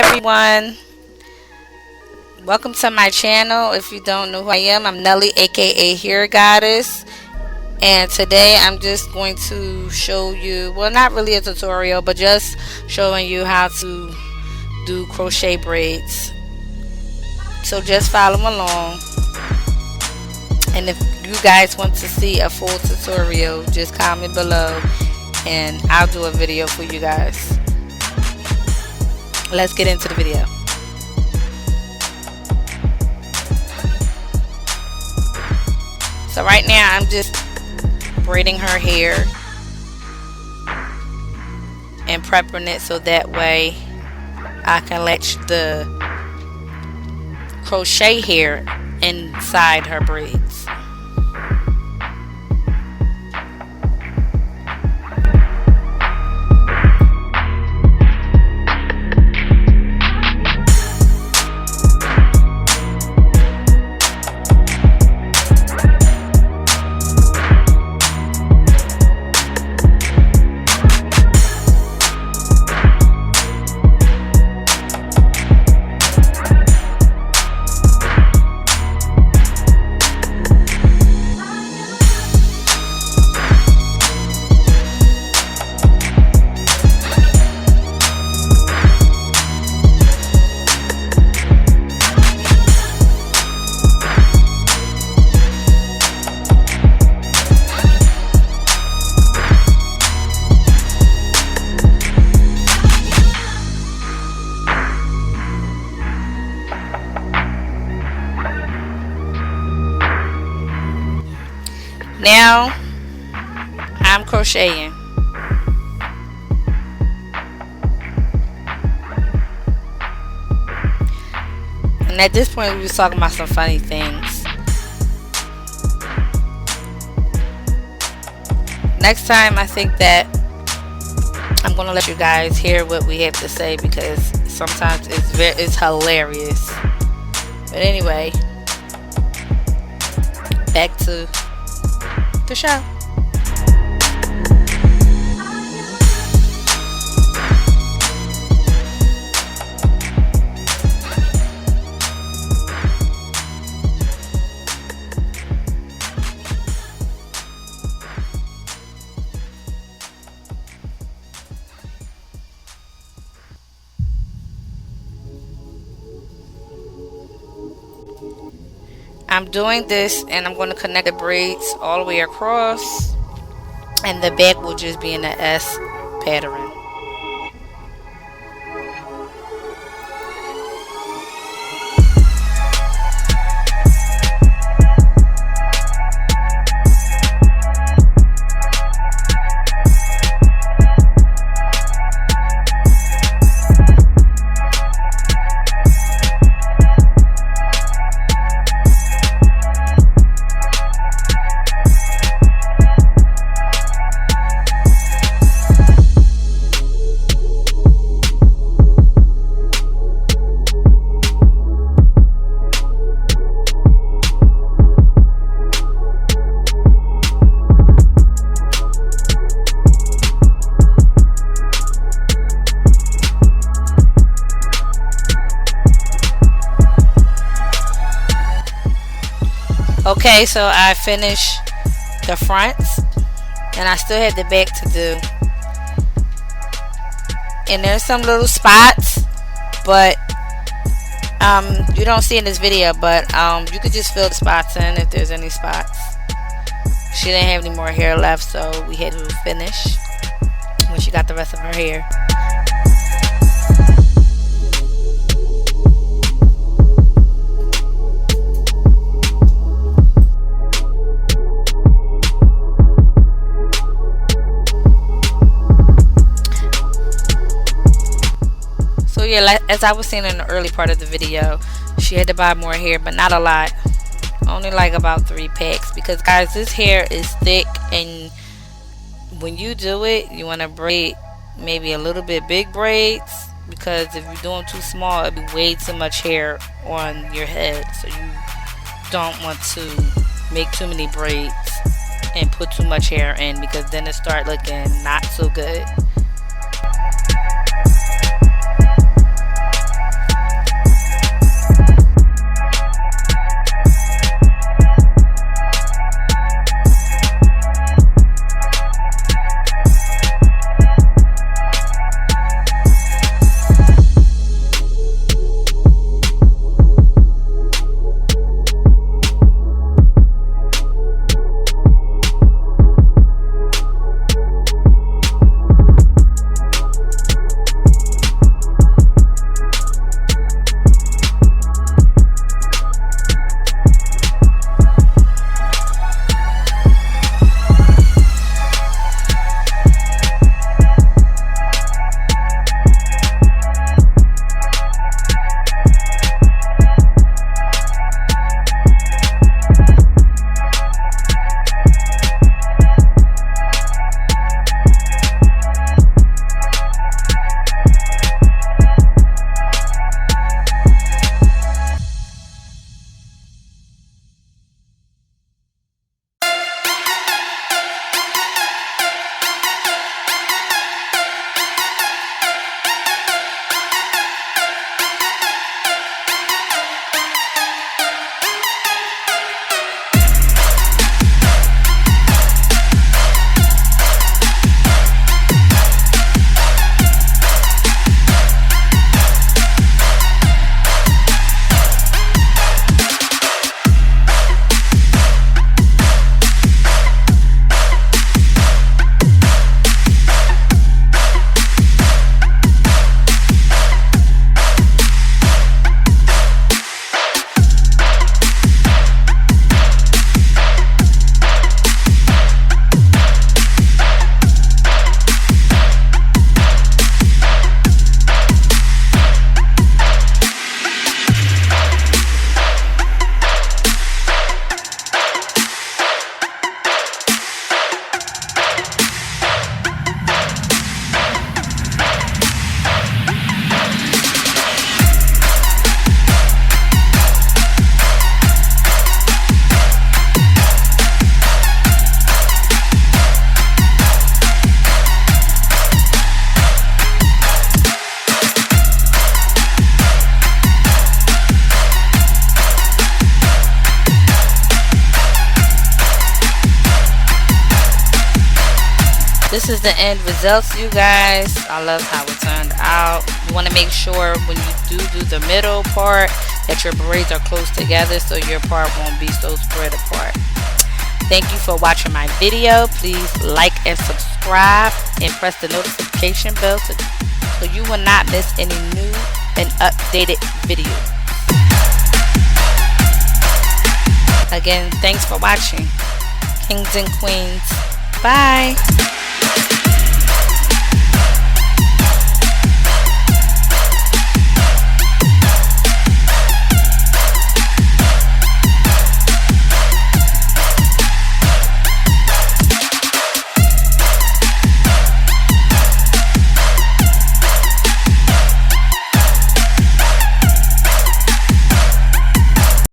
everyone, welcome to my channel. If you don't know who I am, I'm Nelly, aka Hair Goddess, and today I'm just going to show you, well, not really a tutorial, but just showing you how to do crochet braids. So just follow along, and if you guys want to see a full tutorial, just comment below and I'll do a video for you guys. Let's get into the video. So right now I'm just braiding her hair and prepping it so that way I can latch the crochet hair inside her braids. Now I'm crocheting, and at this point we was talking about some funny things. Next time I think that I'm gonna let you guys hear what we have to say, because sometimes it's hilarious. But anyway, back to the show. I'm doing this and I'm going to connect the braids all the way across, and the back will just be in the S pattern. Okay, so I finished the fronts and I still have the back to do, and there's some little spots, but you don't see in this video, but you could just fill the spots in if there's any spots. She didn't have any more hair left, so we had to finish when she got the rest of her hair. Yeah, as I was saying in the early part of the video, she had to buy more hair, but not a lot, only like about 3 packs, because guys, this hair is thick, and when you do it, you want to braid maybe a little bit big braids, because if you're doing too small, it'll be way too much hair on your head. So you don't want to make too many braids and put too much hair in, because then it start looking not so good. this is the end results, you guys. I love how it turned out. You want to make sure when you do the middle part that your braids are close together so your part won't be so spread apart. Thank you for watching my video. Please like and subscribe and press the notification bell so you will not miss any new and updated videos. Again, thanks for watching. Kings and queens. Bye.